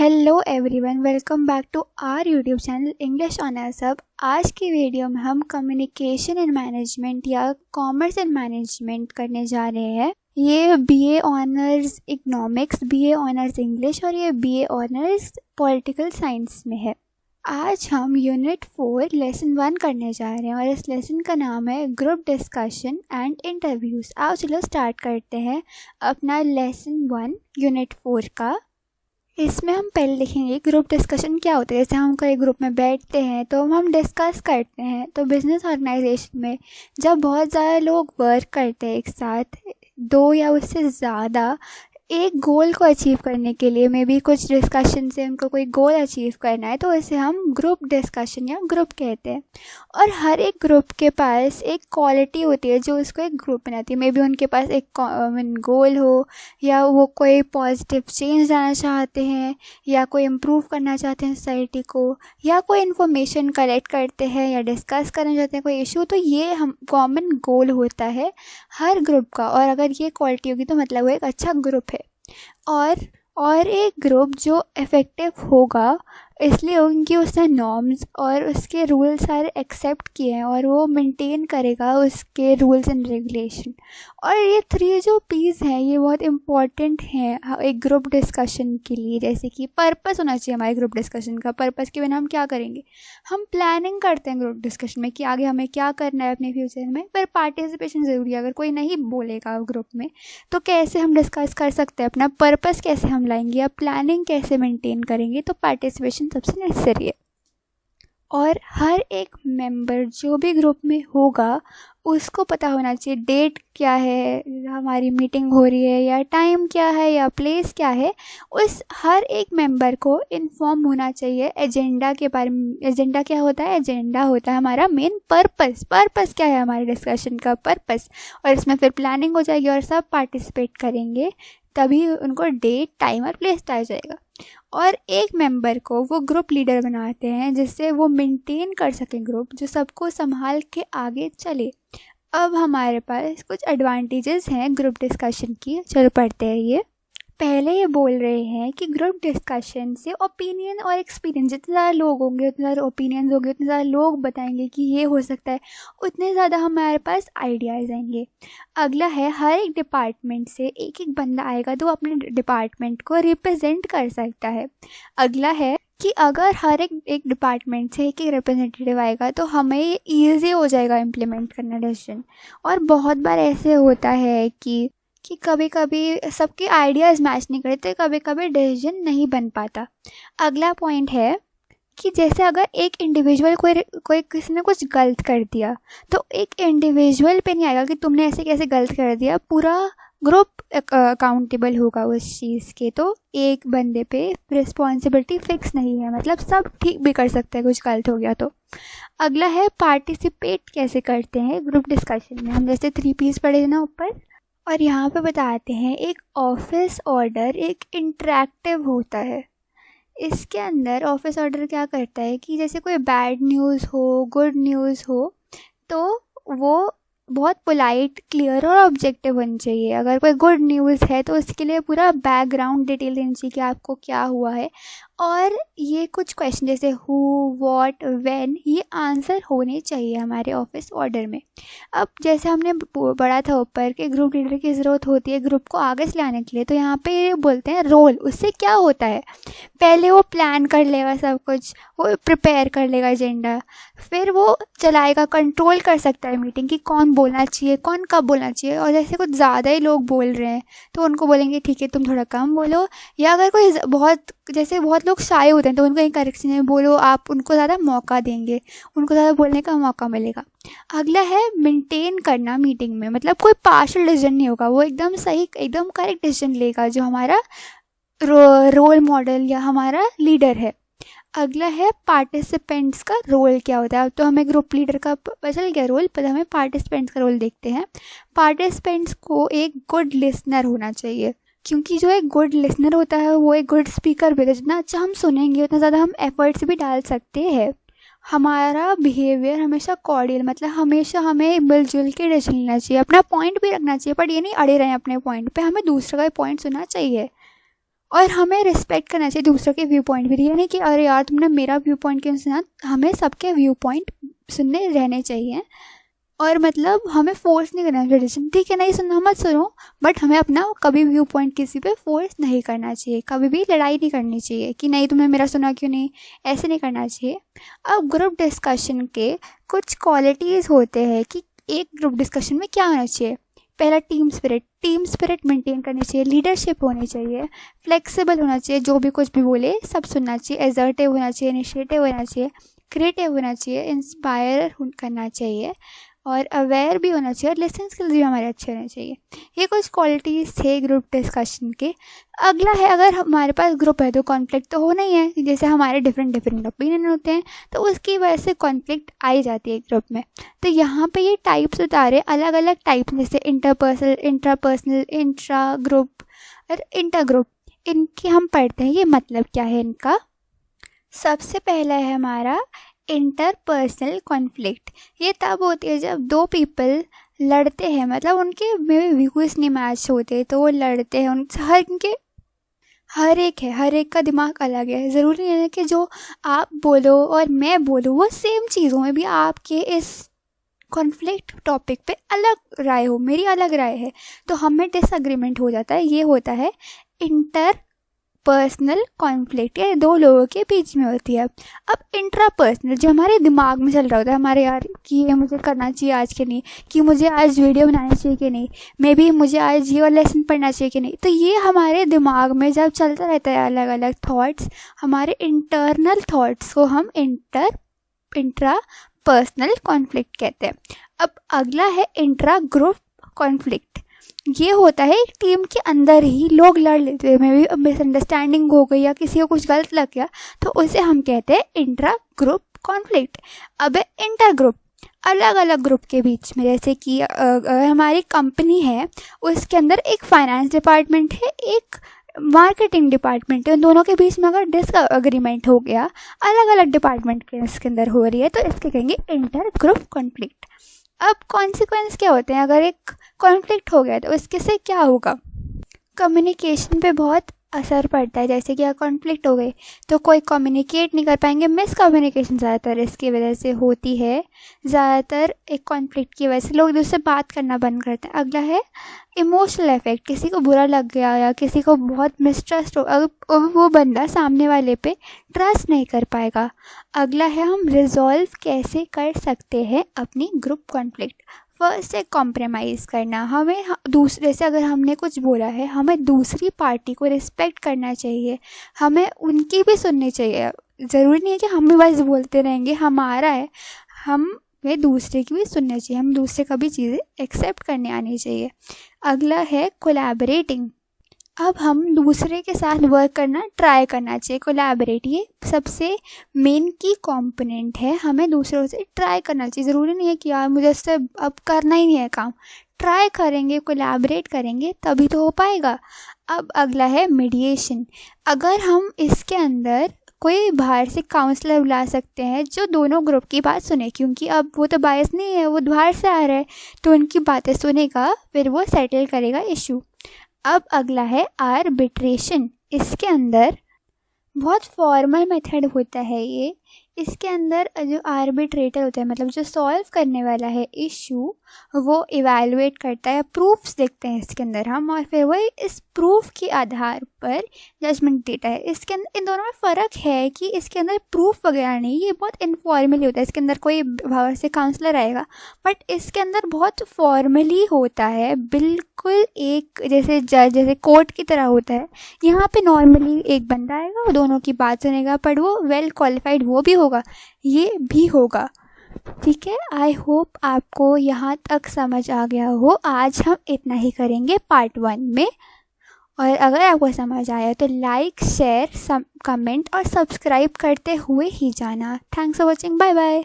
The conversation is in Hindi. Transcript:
Hello everyone, welcome back to our YouTube channel English honours hub. आज की वीडियो में हम कम्युनिकेशन एंड मैनेजमेंट या कॉमर्स एंड मैनेजमेंट करने जा रहे हैं। ये BA honours economics, BA honours English और ये बीए ऑनर्स पॉलिटिकल साइंस में है। आज हम यूनिट 4 लेसन 1 करने जा रहे हैं और इस लेसन का नाम है ग्रुप डिस्कशन एंड इंटरव्यूज़। आओ चलो स्टार्ट करते हैं अपना लेसन 1 यूनिट 4 का। इसमें हम पहले लिखेंगे ग्रुप डिस्कशन क्या होता है। जैसे हम कोई ग्रुप में बैठते हैं तो हम डिस्कस करते हैं। तो बिजनेस ऑर्गेनाइजेशन में जब बहुत ज़्यादा लोग वर्क करते हैं एक साथ, 2 या उससे ज़्यादा, एक गोल को अचीव करने के लिए मे बी कुछ डिस्कशन से उनको कोई गोल अचीव करना है, तो इसे हम ग्रुप डिस्कशन या ग्रुप कहते हैं। और हर एक ग्रुप के पास एक क्वालिटी होती है जो उसको एक ग्रुप बनाती है। मे बी उनके पास एक कॉमन गोल हो, या वो कोई पॉजिटिव चेंज लाना चाहते हैं, या कोई इम्प्रूव करना चाहते हैं सोसाइटी को, या कोई इन्फॉर्मेशन कलेक्ट करते हैं या डिस्कस करना चाहते हैं कोई इशू। तो ये हम कॉमन गोल होता है हर ग्रुप का, और अगर ये क्वालिटी होगी तो मतलब वो एक अच्छा ग्रुप है। और एक ग्रुप जो इफ़ेक्टिव होगा इसलिए होगा क्योंकि उसने नॉर्म्स और उसके रूल सारे एक्सेप्ट किए हैं और वो मेंटेन करेगा उसके रूल्स एंड रेगुलेशन। और ये 3 जो पीस हैं ये बहुत इम्पॉर्टेंट हैं एक ग्रुप डिस्कशन के लिए। जैसे कि पर्पस होना चाहिए हमारे ग्रुप डिस्कशन का। पर्पस के बिना हम क्या करेंगे? हम प्लानिंग करते हैं ग्रुप डिस्कशन में कि आगे हमें क्या करना है अपने फ्यूचर में। पर पार्टिसिपेशन ज़रूरी है। अगर कोई नहीं बोलेगा ग्रुप में तो कैसे हम डिस्कस कर सकते हैं? अपना पर्पस कैसे हम लाएंगे या प्लानिंग कैसे मेंटेन करेंगे? तो पार्टिसिपेशन सबसे नेसेसरी है। और हर एक मेंबर जो भी ग्रुप में होगा उसको पता होना चाहिए डेट क्या है, हमारी मीटिंग हो रही है, या टाइम क्या है, या प्लेस क्या है। उस हर एक मेंबर को इन्फॉर्म होना चाहिए एजेंडा के बारे में। एजेंडा क्या होता है? एजेंडा होता है हमारा मेन पर्पस। पर्पस क्या है हमारे डिस्कशन का? पर्पस। और इसमें फिर प्लानिंग हो जाएगी और सब पार्टिसिपेट करेंगे, तभी उनको डेट, टाइम और प्लेस बताया जाएगा। और एक मेंबर को वो ग्रुप लीडर बनाते हैं जिससे वो मेंटेन कर सकें ग्रुप, जो सबको संभाल के आगे चले। अब हमारे पास कुछ एडवांटेजेस हैं ग्रुप डिस्कशन की, चलो पढ़ते हैं ये। पहले ये बोल रहे हैं कि ग्रुप डिस्कशन से ओपिनियन और एक्सपीरियंस, जितने ज़्यादा लोग होंगे उतने ज़्यादा ओपिनियंस होंगे, उतने ज़्यादा लोग बताएंगे कि ये हो सकता है, उतने ज़्यादा हमारे पास आइडियाज़ आएंगे। अगला है हर एक डिपार्टमेंट से एक एक बंदा आएगा तो अपने डिपार्टमेंट को रिप्रेजेंट कर सकता है। अगला है कि अगर हर एक डिपार्टमेंट से एक रिप्रेजेंटेटिव आएगा तो हमें ईजी हो जाएगा इम्प्लीमेंट करना डिसीजन। और बहुत बार ऐसे होता है कि कभी कभी सबके आइडियाज़ मैच नहीं करते, कभी कभी डिसीजन नहीं बन पाता। अगला पॉइंट है कि जैसे अगर एक इंडिविजुअल कोई किसी ने कुछ गलत कर दिया तो एक इंडिविजुअल पे नहीं आएगा कि तुमने ऐसे कैसे गलत कर दिया, पूरा ग्रुप अकाउंटेबल होगा उस चीज़ के। तो एक बंदे पे रिस्पॉन्सिबिलिटी फिक्स नहीं है, मतलब सब ठीक भी कर सकते हैं कुछ गलत हो गया तो। अगला है पार्टिसिपेट कैसे करते हैं ग्रुप डिस्कशन में। हम जैसे 3 पीस पढ़े ना ऊपर, और यहाँ पे बताते हैं एक ऑफिस ऑर्डर एक इंटरैक्टिव होता है। इसके अंदर ऑफिस ऑर्डर क्या करता है कि जैसे कोई बैड न्यूज़ हो, गुड न्यूज़ हो, तो वो बहुत पोलाइट, क्लियर और ऑब्जेक्टिव होनी चाहिए। अगर कोई गुड न्यूज़ है तो उसके लिए पूरा बैकग्राउंड डिटेल देनी चाहिए कि आपको क्या हुआ है। और ये कुछ क्वेश्चन जैसे हु, व्हाट, व्हेन, ये आंसर होने चाहिए हमारे ऑफिस ऑर्डर में। अब जैसे हमने पढ़ा था ऊपर कि ग्रुप लीडर की ज़रूरत होती है ग्रुप को आगे से लाने के लिए, तो यहाँ पे ये बोलते हैं रोल। उससे क्या होता है? पहले वो प्लान कर लेगा सब कुछ, वो प्रिपेयर कर लेगा एजेंडा, फिर वो चलाएगा, कंट्रोल कर सकता है मीटिंग कि कौन बोलना चाहिए, कौन कब बोलना चाहिए। और जैसे कुछ ज़्यादा ही लोग बोल रहे हैं तो उनको बोलेंगे ठीक है तुम थोड़ा कम बोलो, या अगर कोई बहुत लोग शाये होते हैं तो उनको एक करेक्शन में बोलो, आप उनको ज़्यादा मौका देंगे, उनको ज़्यादा बोलने का मौका मिलेगा। अगला है मेंटेन करना मीटिंग में, मतलब कोई पार्शियल डिसीजन नहीं होगा, वो एकदम सही, एकदम करेक्ट डिसीजन लेगा जो हमारा रोल मॉडल या हमारा लीडर है। अगला है पार्टिसिपेंट्स का रोल क्या होता है। अब तो हमें ग्रुप लीडर का बदल गया रोल, पर हमें पार्टिसिपेंट्स का रोल देखते हैं। पार्टिसिपेंट्स को एक गुड लिसनर होना चाहिए, क्योंकि जो एक गुड लिसनर होता है वो एक गुड स्पीकर भी होता है। जितना अच्छा हम सुनेंगे उतना ज़्यादा हम एफर्ट्स भी डाल सकते हैं। हमारा बिहेवियर हमेशा कॉर्डियल, मतलब हमेशा हमें मिलजुल के डिसीजन लेना चाहिए, अपना पॉइंट भी रखना चाहिए, पर ये नहीं अड़े रहें अपने पॉइंट पे, हमें दूसरा का पॉइंट सुनना चाहिए। और हमें रिस्पेक्ट करना चाहिए दूसरों के व्यू पॉइंट भी। ये नहीं कि अरे यार तुमने मेरा व्यू पॉइंट क्यों सुना, हमें सबके व्यू पॉइंट सुनने रहने चाहिए। और मतलब हमें फोर्स नहीं करना चाहिए, ठीक है नहीं सुनना मत सुनो, बट हमें अपना कभी व्यू पॉइंट किसी पे फोर्स नहीं करना चाहिए, कभी भी लड़ाई नहीं करनी चाहिए कि नहीं तुमने मेरा सुना क्यों नहीं, ऐसे नहीं करना चाहिए। अब ग्रुप डिस्कशन के कुछ क्वालिटीज़ होते हैं कि एक ग्रुप डिस्कशन में क्या होना चाहिए। पहला टीम स्पिरिट मेंटेन करनी चाहिए, लीडरशिप होनी चाहिए, फ्लेक्सिबल होना चाहिए, जो भी कुछ भी बोले सब सुनना चाहिए, एजर्टिव होना चाहिए, इनिशिएटिव होना चाहिए, क्रिएटिव होना चाहिए, इंस्पायर करना चाहिए और अवेयर भी होना चाहिए, और लिसनिंग स्किल्स भी हमारे अच्छे होने चाहिए। ये कुछ क्वालिटीज़ थे ग्रुप डिस्कशन के। अगला है, अगर हमारे पास ग्रुप है तो कॉन्फ्लिक्ट तो होना ही है, जैसे हमारे डिफरेंट ओपिनियन होते हैं तो उसकी वजह से कॉन्फ्लिक्ट आई जाती है ग्रुप में। तो यहाँ पे ये टाइप्स बता रहे अलग अलग टाइप, जैसे इंटरपर्सनल, इंट्रापर्सनल, इंट्रा ग्रुप और इंटर ग्रुप। इनके हम पढ़ते हैं ये मतलब क्या है इनका। सबसे पहला है हमारा इंटरपर्सनल कॉन्फ्लिक्ट। ये तब होती है जब दो पीपल लड़ते हैं, मतलब उनके में व्यूज़ नहीं मैच होते तो वो लड़ते हैं। उनसे हर एक का दिमाग अलग है। ज़रूरी नहीं है कि जो आप बोलो और मैं बोलूँ वो सेम चीज़ों में भी आपके इस कॉन्फ्लिक्ट टॉपिक पे अलग राय हो, मेरी अलग राय है, तो हमें डिसएग्रीमेंट हो जाता है। ये होता है इंटरपर्सनल कॉन्फ्लिक्ट, ये दो लोगों के बीच में होती है। अब इंट्रापर्सनल जो हमारे दिमाग में चल रहा होता है, हमारे यार कि ये मुझे करना चाहिए आज के नहीं, कि मुझे आज वीडियो बनानी चाहिए कि नहीं, मे बी मुझे आज ये लेसन पढ़ना चाहिए कि नहीं, तो ये हमारे दिमाग में जब चलता रहता है अलग अलग थॉट्स, हमारे इंटरनल थॉट्स को हम इंट्रापर्सनल कॉन्फ्लिक्ट कहते हैं। अब अगला है इंट्रा ग्रुप कॉन्फ्लिक्ट। ये होता है एक टीम के अंदर ही लोग लड़ लेते हैं, मे बी मिसअंडरस्टैंडिंग हो गई या किसी को कुछ गलत लग गया, तो उसे हम कहते हैं इंट्रा ग्रुप कॉन्फ्लिक्ट। अब इंटर ग्रुप, अलग अलग ग्रुप के बीच में, जैसे कि हमारी कंपनी है उसके अंदर एक फाइनेंस डिपार्टमेंट है, एक मार्केटिंग डिपार्टमेंट है, उन दोनों के बीच में अगर डिसएग्रीमेंट हो गया, अलग अलग डिपार्टमेंट के इसके अंदर हो रही है, तो इसके कहेंगे इंटर ग्रुप कॉन्फ्लिक्ट। अब कॉन्सिक्वेंस क्या होते हैं, अगर एक कॉन्फ्लिक्ट हो गया तो इसके से क्या होगा, कम्युनिकेशन पे बहुत असर पड़ता है। जैसे कि कॉन्फ्लिक्ट हो गई तो कोई कम्युनिकेट नहीं कर पाएंगे, मिसकम्युनिकेशन ज़्यादातर इसकी वजह से होती है। ज़्यादातर एक कॉन्फ्लिक्ट की वजह से लोग एक दूसरे से बात करना बंद करते हैं। अगला है इमोशनल इफेक्ट, किसी को बुरा लग गया या किसी को बहुत मिसट्रस्ट हो, अब वो बंदा सामने वाले पे ट्रस्ट नहीं कर पाएगा। अगला है हम रिजॉल्व कैसे कर सकते हैं अपनी ग्रुप कॉन्फ्लिक्ट। फर्स्ट है कॉम्प्रोमाइज़ करना, हमें दूसरे से अगर हमने कुछ बोला है, हमें दूसरी पार्टी को रिस्पेक्ट करना चाहिए, हमें उनकी भी सुननी चाहिए। ज़रूरी नहीं है कि हम भी बस बोलते रहेंगे, हमारा है, हमें दूसरे की भी सुननी चाहिए, हम दूसरे का भी चीज़ें एक्सेप्ट करने आनी चाहिए। अगला है कोलैबोरेटिंग, अब हम दूसरे के साथ वर्क करना ट्राई करना चाहिए। कोलैबोरेट ये सबसे मेन की कंपोनेंट है, हमें दूसरों से ट्राई करना चाहिए। ज़रूरी नहीं है कि यार मुझे इससे अब करना ही नहीं है काम, ट्राई करेंगे, कोलैबोरेट करेंगे तभी तो हो पाएगा। अब अगला है मीडिएशन, अगर हम इसके अंदर कोई बाहर से काउंसलर बुला सकते हैं जो दोनों ग्रुप की बात सुने, क्योंकि अब वो तो बायस नहीं है, वो बाहर से आ रहा है, तो उनकी बातें सुनेगा, फिर वो सेटल करेगा इशू। अब अगला है आर्बिट्रेशन, इसके अंदर बहुत फॉर्मल मेथड होता है ये। इसके अंदर जो आर्बिट्रेटर होता है, मतलब जो सॉल्व करने वाला है इशू, वो इवैल्यूएट करता है, प्रूफ्स देखते हैं इसके अंदर हम, और फिर वो इस प्रूफ के आधार पर जजमेंट देता है। इसके अंदर इन दोनों में फ़र्क है कि इसके अंदर प्रूफ वगैरह नहीं, ये बहुत इनफॉर्मली होता है। इसके अंदर कोई बाहर से काउंसलर आएगा, बट इसके अंदर बहुत फॉर्मली होता है, बिल्कुल एक जैसे जज, जैसे कोर्ट की तरह होता है। यहाँ पे नॉर्मली एक बंदा आएगा, वो दोनों की बात सुनेगा, पर वो वेल क्वालिफाइड वो भी होगा, ये भी होगा। ठीक है, आई होप आपको यहाँ तक समझ आ गया हो। आज हम इतना ही करेंगे पार्ट 1 में, और अगर आपको समझ आया तो लाइक, शेयर, कमेंट और सब्सक्राइब करते हुए ही जाना। Thanks for watching, bye bye.